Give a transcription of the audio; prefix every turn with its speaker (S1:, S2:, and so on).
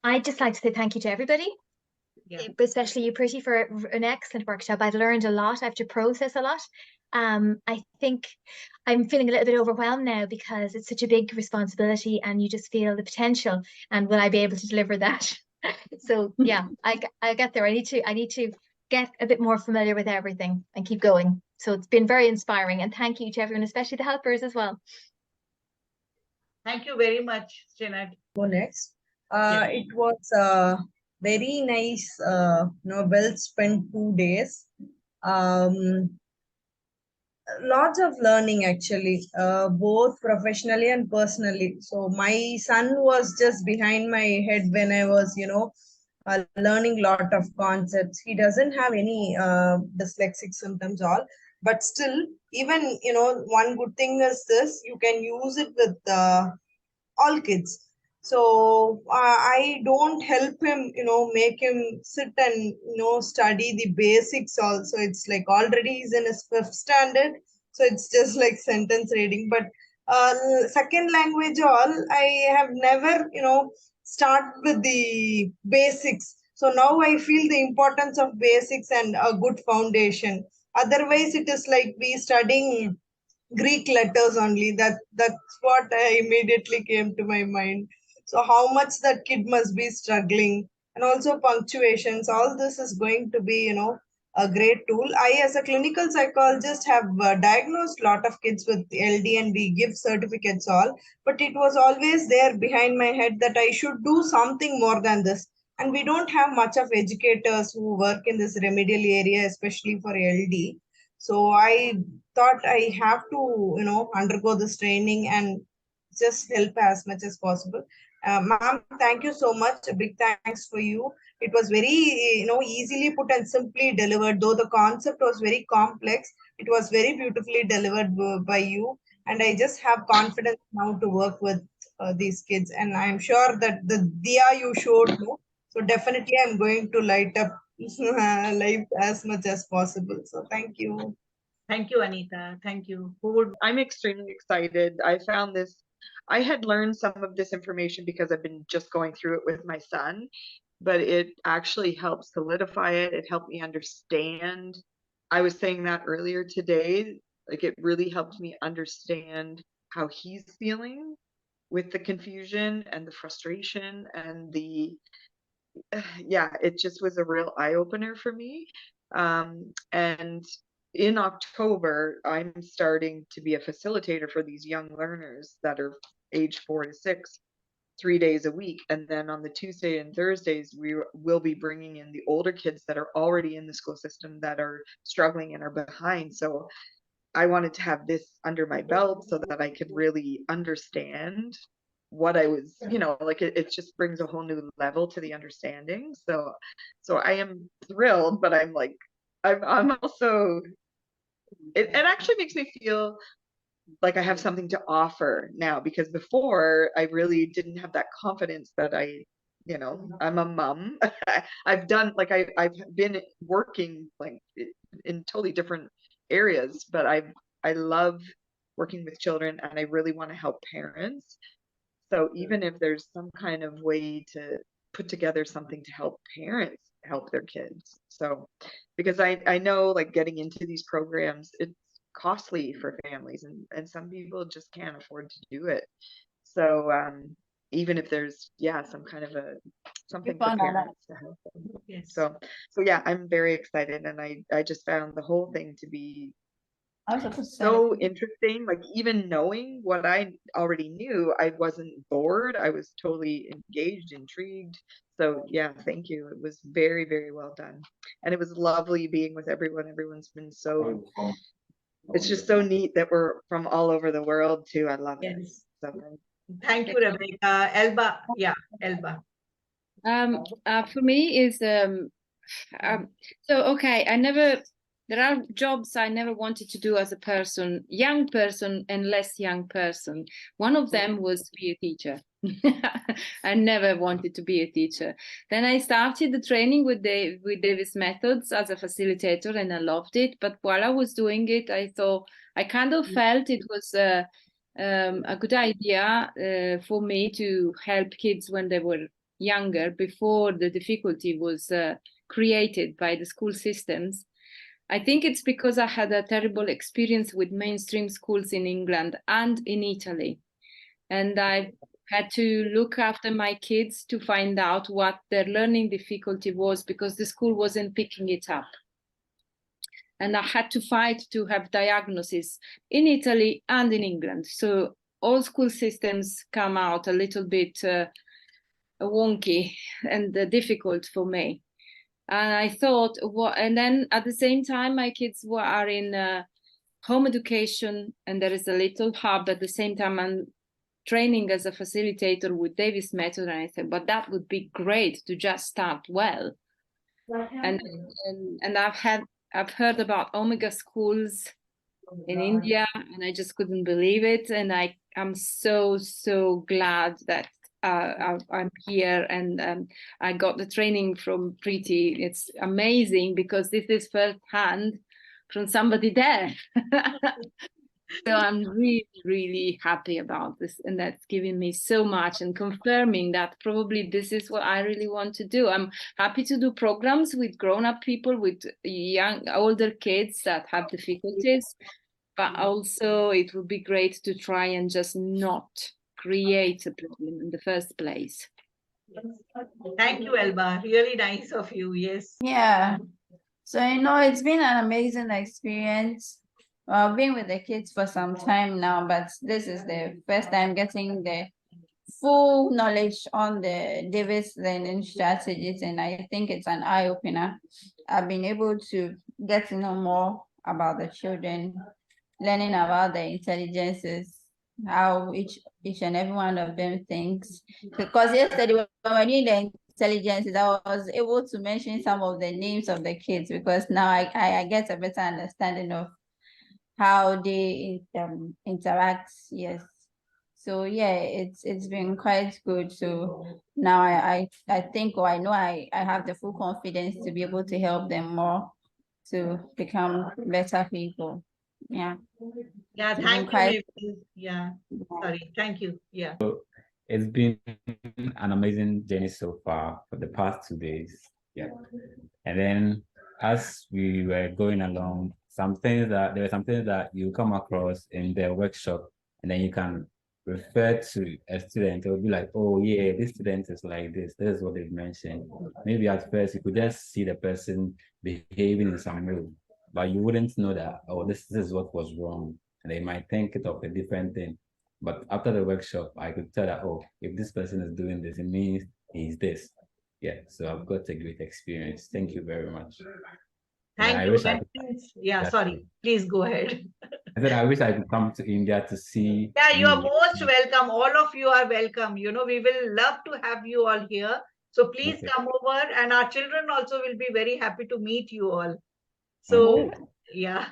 S1: I'd just like to say thank you to everybody, but especially you, Pretty, for an excellent workshop. I've learned a lot. I have to process a lot. I think I'm feeling a little bit overwhelmed now because it's such a big responsibility, and you just feel the potential. And will I be able to deliver that? So yeah, I get there. I need to get a bit more familiar with everything and keep going. So it's been very inspiring, and thank you to everyone, especially the helpers as well.
S2: Thank you very much, Janet.
S3: Go next. It was very nice, well spent 2 days. Lots of learning actually, both professionally and personally. So my son was just behind my head when I was, learning lot of concepts. He doesn't have any dyslexic symptoms all, but still, even one good thing is this: you can use it with all kids. So I don't help him, make him sit and study the basics also. It's like already he's in his fifth standard, so it's just like sentence reading. But second language all, I have never start with the basics. So now I feel the importance of basics and a good foundation. Otherwise, it is like we studying Greek letters only. That's what I immediately came to my mind. So how much that kid must be struggling, and also punctuations. All this is going to be, a great tool. I, as a clinical psychologist, have diagnosed a lot of kids with LD, and we give certificates all. But it was always there behind my head that I should do something more than this. And we don't have much of educators who work in this remedial area, especially for LD. So I thought I have to, undergo this training and just help as much as possible. Ma'am, thank you so much. A big thanks for you. It was very, easily put and simply delivered. Though the concept was very complex, it was very beautifully delivered by you. And I just have confidence now to work with these kids. And I'm sure that the Dia you showed, no? So definitely I'm going to light up life as much as possible. So thank you.
S2: Thank you, Anita. Thank you.
S4: I'm extremely excited. I had learned some of this information because I've been just going through it with my son, but it actually helped solidify it. It helped me understand. I was saying that earlier today, like it really helped me understand how he's feeling with the confusion and the frustration and yeah, it just was a real eye-opener for me. And in October, I'm starting to be a facilitator for these young learners that are age 4 to 6, 3 days a week. And then on the Tuesday and Thursdays, we will be bringing in the older kids that are already in the school system that are struggling and are behind. So I wanted to have this under my belt so that I could really understand what I was, like it just brings a whole new level to the understanding. So I am thrilled, but I'm like, I'm also, it actually makes me feel like I have something to offer now, because before I really didn't have that confidence that I'm a mom. I've been working like in totally different areas, but I love working with children, and I really want to help parents. So even if there's some kind of way to put together something to help parents help their kids. So because I know like getting into these programs, it's costly for families, and some people just can't afford to do it. So even if there's some kind of something for parents to help them.
S2: Yes.
S4: So yeah, I'm very excited, and I just found the whole thing to be so interesting. Like even knowing what I already knew, I wasn't bored. I was totally engaged, intrigued. So yeah, thank you. It was very, very well done. And it was lovely being with everyone. Everyone's been so, it's just so neat that we're from all over the world too. I love it. So
S2: thank you, Rebecca. Elba. Yeah, Elba.
S5: For me is there are jobs I never wanted to do as a person, young person and less young person. One of them was to be a teacher. I never wanted to be a teacher. Then I started the training with Davis Methods as a facilitator, and I loved it. But while I was doing it, I kind of felt it was a good idea for me to help kids when they were younger, before the difficulty was created by the school systems. I think it's because I had a terrible experience with mainstream schools in England and in Italy. And I had to look after my kids to find out what their learning difficulty was, because the school wasn't picking it up. And I had to fight to have diagnosis in Italy and in England. So all school systems come out a little bit wonky and difficult for me. And I thought, and then at the same time, my kids are in home education, and there is a little hub. At the same time, I'm training as a facilitator with Davis method, and I said, but that would be great to just start well. And I've heard about Omega schools in India, and I just couldn't believe it. And I'm so glad that I'm here, and I got the training from Preeti. It's amazing because this is firsthand from somebody there. So I'm really happy about this, and that's giving me so much and confirming that probably this is what I really want to do. I'm happy to do programs with grown-up people, with older kids that have difficulties, but also it would be great to try and just not create a problem in the first place.
S2: Thank you, Elba. Really nice of you. Yes.
S6: Yeah. So, it's been an amazing experience. I've been with the kids for some time now, but this is the first time getting the full knowledge on the Davis learning strategies, and I think it's an eye-opener. I've been able to get to know more about the children, learning about the intelligences, how each and every one of them thinks. Because yesterday when we were doing the intelligences, I was able to mention some of the names of the kids, because now I get a better understanding of how they interact. Yes. So yeah, it's been quite good. So now I think, or I know I have the full confidence to be able to help them more to become better people. Yeah.
S2: Yeah, thank you. Maybe. Yeah. Sorry. Thank you. Yeah.
S7: It's been an amazing journey so far for the past 2 days. Yeah. And then as we were going along, there were some things that you come across in the workshop, and then you can refer to a student. It will be like, oh yeah, this student is like this. This is what they've mentioned. Maybe at first you could just see the person behaving in some way, but you wouldn't know that, oh, this is what was wrong. And they might think it of a different thing. But after the workshop, I could tell that, oh, if this person is doing this, it means he's this. Yeah, so I've got a great experience. Thank you very much.
S2: Thank you. Yeah, sorry. Please go ahead.
S7: I said I wish I could come to India to see.
S2: Yeah, you are most welcome. All of you are welcome. We will love to have you all here. So please come over, and our children also will be very happy to meet you all. So yeah.